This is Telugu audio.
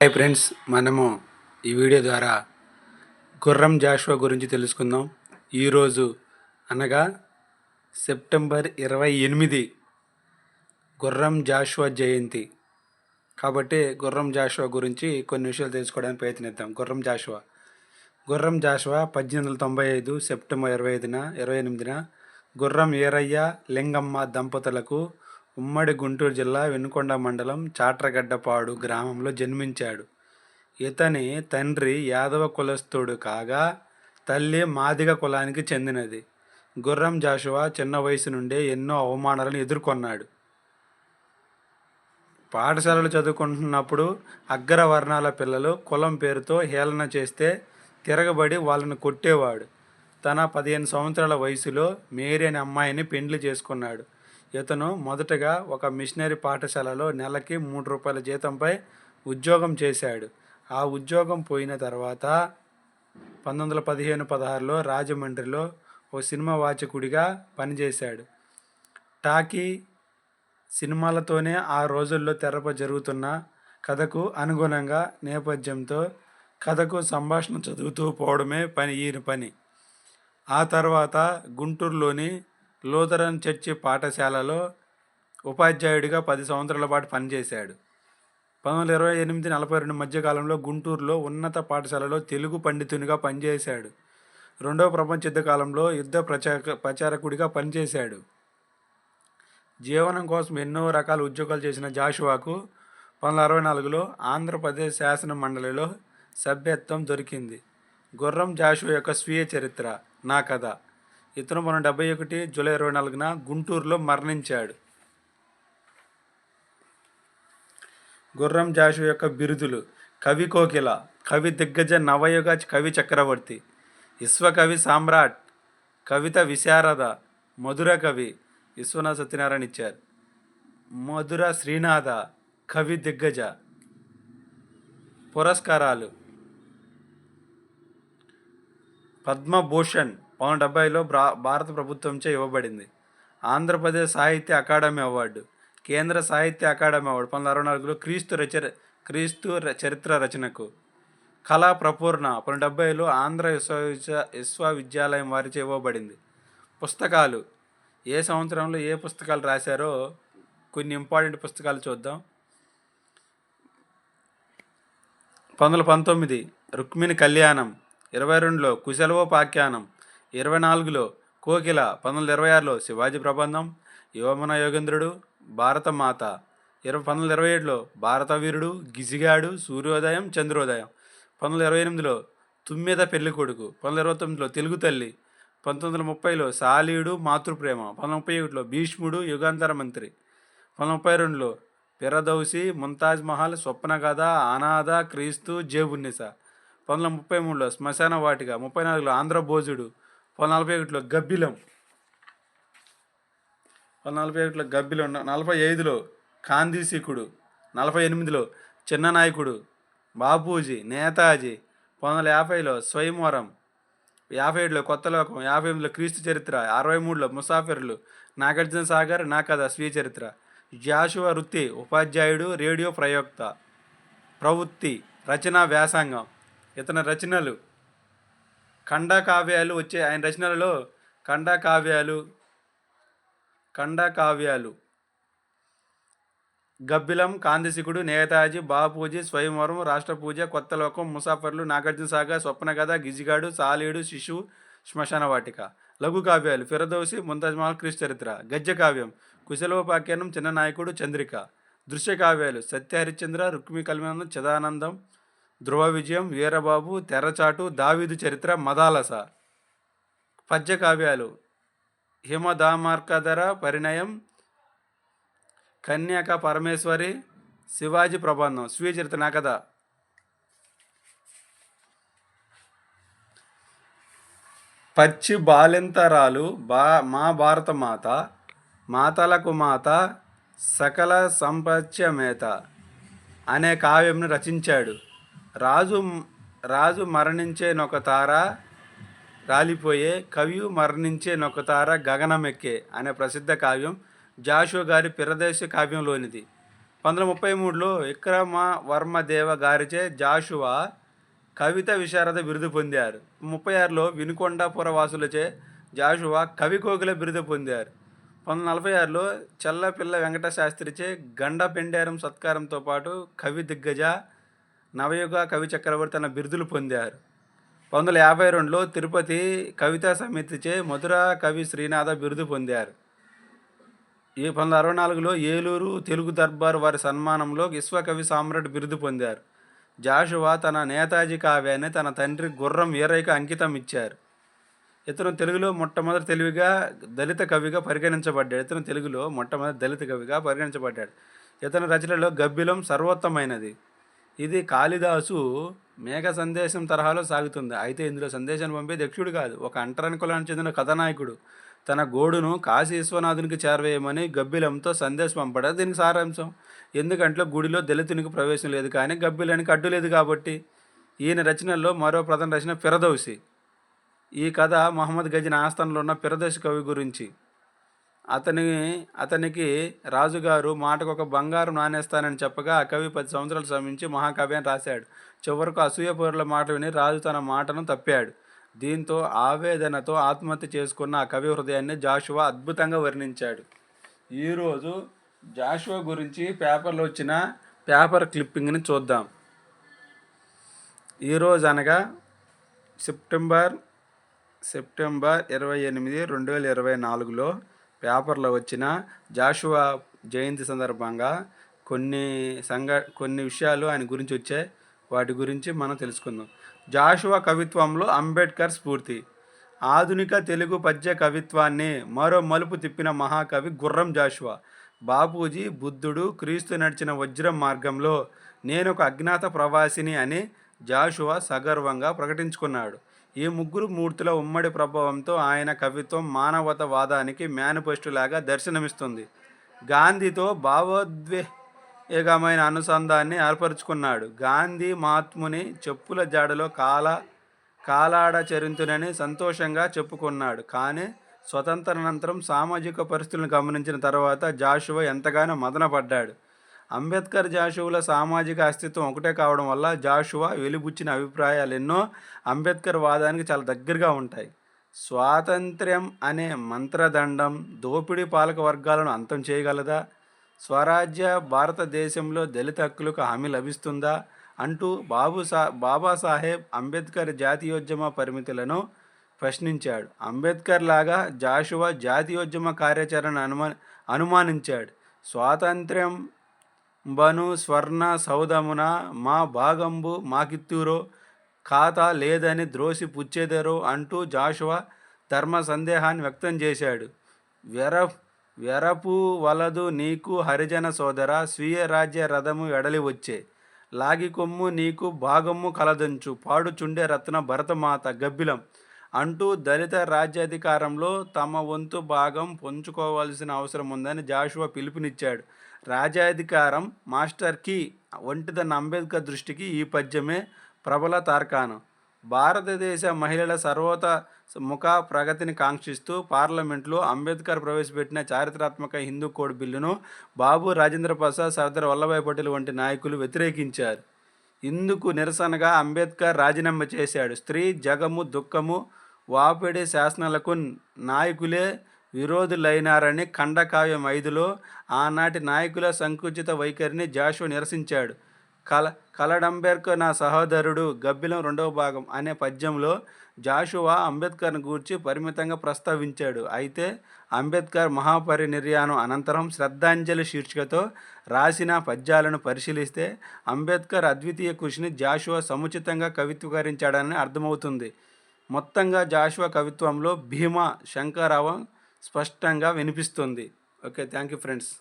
హాయ్ ఫ్రెండ్స్, మనము ఈ వీడియో ద్వారా గుర్రం జాషువా గురించి తెలుసుకుందాం. ఈరోజు అనగా సెప్టెంబర్ 28 గుర్రం జాషువా జయంతి. కాబట్టి గుర్రం జాషువా గురించి కొన్ని విషయాలు తెలుసుకోవడానికి ప్రయత్నిద్దాం. గుర్రం జాషువా 1895 సెప్టెంబర్ 28న గుర్రం ఈరయ్య లింగమ్మ దంపతులకు ఉమ్మడి గుంటూరు జిల్లా వినుకొండ మండలం చాట్రగడ్డపాడు గ్రామంలో జన్మించాడు. ఇతని తండ్రి యాదవ కులస్థుడు కాగా తల్లి మాదిగ కులానికి చెందినది. గుర్రం జాషువా చిన్న వయసు నుండే ఎన్నో అవమానాలను ఎదుర్కొన్నాడు. పాఠశాలలు చదువుకుంటున్నప్పుడు అగ్రవర్ణాల పిల్లలు కులం పేరుతో హేళన చేస్తే తిరగబడి వాళ్ళను కొట్టేవాడు. తన 15 సంవత్సరాల వయసులో మేరీ అనే అమ్మాయిని పెండ్లి చేసుకున్నాడు. ఇతను మొదటగా ఒక మిషనరీ పాఠశాలలో నెలకి ₹3 జీతంపై ఉద్యోగం చేశాడు. ఆ ఉద్యోగం పోయిన తర్వాత 1915-16లో రాజమండ్రిలో ఓ సినిమా వాచకుడిగా పనిచేశాడు. టాకీ సినిమాలతోనే ఆ రోజుల్లో తెరపై జరుగుతున్న కథకు అనుగుణంగా నేపథ్యంతో కథకు సంభాషణ చదువుతూ పోవడమే ఈయన పని. ఆ తర్వాత గుంటూరులోని లూథరన్ చర్చి పాఠశాలలో ఉపాధ్యాయుడిగా 10 సంవత్సరాల పాటు పనిచేశాడు. 1928-42 మధ్యకాలంలో గుంటూరులో ఉన్నత పాఠశాలలో తెలుగు పండితునిగా పనిచేశాడు. రెండవ ప్రపంచ యుద్ధ కాలంలో యుద్ధ ప్రచారకుడిగా పనిచేశాడు. జీవనం కోసం ఎన్నో రకాల ఉద్యోగాలు చేసిన జాషువాకు 1964లో ఆంధ్రప్రదేశ్ శాసన మండలిలో సభ్యత్వం దొరికింది. గుర్రం జాషువా యొక్క స్వీయ చరిత్ర. నా కథ. ఇతను 1971 జూలై 24న గుంటూరులో మరణించాడు. గుర్రం జాషువా యొక్క బిరుదులు: కవి కోకిల, కవి దిగ్గజ, నవయుగ కవి చక్రవర్తి, విశ్వకవి సామ్రాట్, కవిత విశారద, మధుర కవి విశ్వనాథ సత్యనారాయణ ఇచ్చారు. మధుర శ్రీనాథ, కవి దిగ్గజ. పురస్కారాలు: పద్మభూషణ్ 1970లో భారత ప్రభుత్వంచే ఇవ్వబడింది. ఆంధ్రప్రదేశ్ సాహిత్య అకాడమీ అవార్డు, కేంద్ర సాహిత్య అకాడమీ అవార్డు 1964లో క్రీస్తు చరిత్ర రచనకు. కళా ప్రపూర్ణ 1970లో ఆంధ్ర విశ్వవిద్యాలయం వారిచే ఇవ్వబడింది. పుస్తకాలు: ఏ సంవత్సరంలో ఏ పుస్తకాలు రాశారో కొన్ని ఇంపార్టెంట్ పుస్తకాలు చూద్దాం. 1919 రుక్మిణి కళ్యాణం, 22లో కుశలవోపాఖ్యానం, 24లో కోకిల, 1926లో శివాజీ ప్రబంధం, యోమన యోగేంద్రుడు, భారతమాత, 1927లో భారతవీరుడు, గిజిగాడు, సూర్యోదయం, చంద్రోదయం, 1928లో తుమ్మెద పెళ్ళికొడుకు, 1929లో తెలుగు తల్లి, 1930లో సాలీడు, మాతృప్రేమ, 1931లో భీష్ముడు, యుగాంతర మంత్రి, 1932లో ఫిరదౌసి, ముంతాజ్ మహల్, స్వప్న కథ, అనాథ, క్రీస్తు, జేబున్నీసా, 1933లో శ్మశాన వాటిక, 34లో ఆంధ్రభోజుడు, 1941లో గబ్బిలం, 45లో కాందీసికుడు, 48లో చిన్న నాయకుడు, బాపూజీ, నేతాజీ, 1950లో స్వయంవరం, 57లో కొత్త లోకం, 58లో క్రీస్తు చరిత్ర, 63లో ముసాఫిర్లు, నాగార్జున సాగర్, నా కథ స్వీయ చరిత్ర. జాషువా వృత్తి: ఉపాధ్యాయుడు, రేడియో ప్రయోక్త. ప్రవృత్తి: రచనా వ్యాసంగం. ఇతని రచనలు: ఖండకావ్యాలు. ఆయన రచనలలో ఖండకావ్యాలు గబ్బిలం, కాందీసికుడు, నేతాజీ, బాపూజీ, స్వయంవరం, రాష్ట్రపూజ, కొత్త లోకం, ముసాఫర్లు, నాగార్జున సాగర్, స్వప్న కథ, గిజిగాడు, సాలీడు, శిశువు, శ్మశాన వాటిక. లఘు కావ్యాలు: ఫిరదౌసి, ముంతాజ్ మహల్, క్రీస్తు చరిత్ర. గద్య కావ్యం: కుశలవోపాఖ్యానం, చిన్న నాయకుడు, చంద్రిక. దృశ్య కావ్యాలు: సత్య హరిశ్చంద్ర, రుక్మి కళ్యాణం, చిదానందం, ధ్రువ విజయం, వీరబాబు, తెరచాటు, దావీదు చరిత్ర, మదాలస. పద్య కావ్యాలు: హిమదామార్కధర పరిణయం, కన్యక పరమేశ్వరి, శివాజీ ప్రబంధం. స్వీయ చరిత్ర. నా కథ. పచ్చి బాలింతరాలు, మా భారత మాత, మాతలకు మాత, సకల సంపత్యమేత అనే కావ్యంను రచించాడు. రాజు మరణించే నొకతార రాలిపోయే, కవి మరణించే నొకతార గగనమెక్కే అనే ప్రసిద్ధ కావ్యం జాషువా గారి ఫిరదౌసి కావ్యంలోనిది. 1933లో విక్రమవర్మదేవ గారిచే జాషువా కవిత విశారద బిరుదు పొందారు. 36లో వినుకొండపుర వాసులచే జాషువా కవి కోకిల బిరుదు పొందారు. 1946లో చల్లపిల్ల వెంకట శాస్త్రిచే గండ పెండేరం సత్కారంతో పాటు కవి దిగ్గజ, నవయుగ కవి చక్రవర్తి అన్న బిరుదులు పొందారు. 1952లో తిరుపతి కవితా సమితిచే మధుర కవి శ్రీనాథ బిరుదు పొందారు. 1964లో ఏలూరు తెలుగు దర్బార్ వారి సన్మానంలో విశ్వకవి సామ్రాట్ బిరుదు పొందారు. జాషువా తన నేతాజీ కావ్యాన్ని తన తండ్రి గుర్రం వీరయ్యకు అంకితం ఇచ్చారు. ఇతను తెలుగులో మొట్టమొదటి దళిత కవిగా పరిగణించబడ్డాడు. ఇతని రచనలో గబ్బిలం సర్వోత్తమైనది. ఇది కాళిదాసు మేఘ సందేశం తరహాలో సాగుతుంది. అయితే ఇందులో సందేశాన్ని పంపే దక్షుడు కాదు, ఒక అంటరాని కులానికి చెందిన కథానాయకుడు తన గోడును కాశీ విశ్వనాథునికి చేరవేయమని గబ్బిలంతో సందేశం పంపడారు. దీనికి సారాంశం, ఎందుకంటే గుడిలో దళితునికి ప్రవేశం లేదు, కానీ గబ్బిలానికి అడ్డు లేదు కాబట్టి. ఈయన రచనల్లో మరో ప్రధాన రచన ఫిరదౌసి. ఈ కథ మహమ్మద్ గజని ఆస్థానంలో ఉన్న ఫిరదౌసి కవి గురించి. అతనికి రాజుగారు మాటకు ఒక బంగారు నాణేస్తానని చెప్పగా ఆ కవి 10 సంవత్సరాలు శ్రమించి మహాకావ్యాన్ని రాశాడు. చివరకు అసూయపరుల మాట విని రాజు తన మాటను తప్పాడు. దీంతో ఆవేదనతో ఆత్మహత్య చేసుకున్న ఆ కవి హృదయాన్ని జాషువా అద్భుతంగా వర్ణించాడు. ఈరోజు జాషువా గురించి పేపర్లో వచ్చిన పేపర్ క్లిప్పింగ్ని చూద్దాం. ఈరోజు అనగా సెప్టెంబర్ 28, 2024లో పేపర్లో వచ్చిన జాషువా జయంతి సందర్భంగా కొన్ని విషయాలు ఆయన గురించి వచ్చాయి. వాటి గురించి మనం తెలుసుకుందాం. జాషువా కవిత్వంలో అంబేద్కర్ స్ఫూర్తి. ఆధునిక తెలుగు పద్య కవిత్వాన్ని మరో మలుపు తిప్పిన మహాకవి గుర్రం జాషువా. బాపూజీ బుద్ధుడు క్రీస్తు నడిచిన వజ్రం మార్గంలో నేనొక అజ్ఞాత ప్రవాసిని అని జాషువా సగర్వంగా ప్రకటించుకున్నాడు. ఈ ముగ్గురు మూర్తుల ఉమ్మడి ప్రభావంతో ఆయన కవిత్వం మానవతావాదానికి మేనిఫెస్టోలాగా దర్శనమిస్తుంది. గాంధీతో భావోద్వేగమైన అనుసంధాన్ని ఏర్పరచుకున్నాడు. గాంధీ మహాత్ముని చెప్పుల జాడలో కాలాడ చరింతునని సంతోషంగా చెప్పుకున్నాడు. కానీ స్వతంత్రానంతరం సామాజిక పరిస్థితులను గమనించిన తర్వాత జాషువా ఎంతగానో మదనపడ్డాడు. అంబేద్కర్ జాషువాల సామాజిక అస్తిత్వం ఒకటే కావడం వల్ల జాషువా వెలిబుచ్చిన అభిప్రాయాలు ఎన్నో అంబేద్కర్ వాదానికి చాలా దగ్గరగా ఉంటాయి. స్వాతంత్ర్యం అనే మంత్రదండం దోపిడీ పాలక వర్గాలను అంతం చేయగలదా? స్వరాజ్య భారతదేశంలో దళిత హక్కులకు హామీ లభిస్తుందా అంటూ బాబాసాహెబ్ అంబేద్కర్ జాతీయోద్యమ పరిమితులను ప్రశ్నించాడు. అంబేద్కర్ లాగా జాషువా జాతీయోద్యమ కార్యాచరణను అనుమానించాడు. స్వాతంత్ర్యం బను స్వర్ణ సౌధమున మా భాగంబు మాకిత్తూరో ఖాతా లేదని ద్రోసి పుచ్చేదరో అంటూ జాషువా ధర్మ సందేహాన్ని వ్యక్తం చేశాడు. వెరపు వలదు నీకు హరిజన సోదర, స్వీయ రాజ్య రథము ఎడలి వచ్చే, లాగి కొమ్ము నీకు భాగము కలదంచు, పాడుచుండే రత్న భరతమాత గబ్బిలం అంటూ దళిత రాజ్యాధికారంలో తమ వంతు భాగం పంచుకోవాల్సిన అవసరం ఉందని జాషువా పిలుపునిచ్చాడు. రాజ్యాధికారం మాస్టర్ కీ వంటిదన్న అంబేద్కర్ దృష్టికి ఈ పద్యమే ప్రబల తార్కాణం. భారతదేశ మహిళల సర్వతోముఖ ప్రగతిని కాంక్షిస్తూ పార్లమెంట్లో అంబేద్కర్ ప్రవేశపెట్టిన చారిత్రాత్మక హిందూ కోడ్ బిల్లును బాబు రాజేంద్ర ప్రసాద్, సర్దార్ వల్లభాయ్ పటేల్ వంటి నాయకులు వ్యతిరేకించారు. ఇందుకు నిరసనగా అంబేద్కర్ రాజీనామా చేశాడు. స్త్రీ జగము దుఃఖము వాపిడి శాసనాలకు నాయకులే విరోధులైనారని ఖండకావ్యం 5లో ఆనాటి నాయకుల సంకుచిత వైఖరిని జాషువా నిరసించాడు. కలడంబేద్కర్ నా సహోదరుడు గబ్బిలం 2వ భాగం అనే పద్యంలో జాషువా అంబేద్కర్ను గూర్చి పరిమితంగా ప్రస్తావించాడు. అయితే అంబేద్కర్ మహాపరినిర్యాణం అనంతరం శ్రద్ధాంజలి శీర్షికతో రాసిన పద్యాలను పరిశీలిస్తే అంబేద్కర్ అద్వితీయ కృషిని జాషువా సముచితంగా కవిత్వీకరించాడని అర్థమవుతుంది. మొత్తంగా జాషువా కవిత్వంలో భీమా శంకరావం స్పష్టంగా వినిపిస్తుంది. Okay, thank you friends.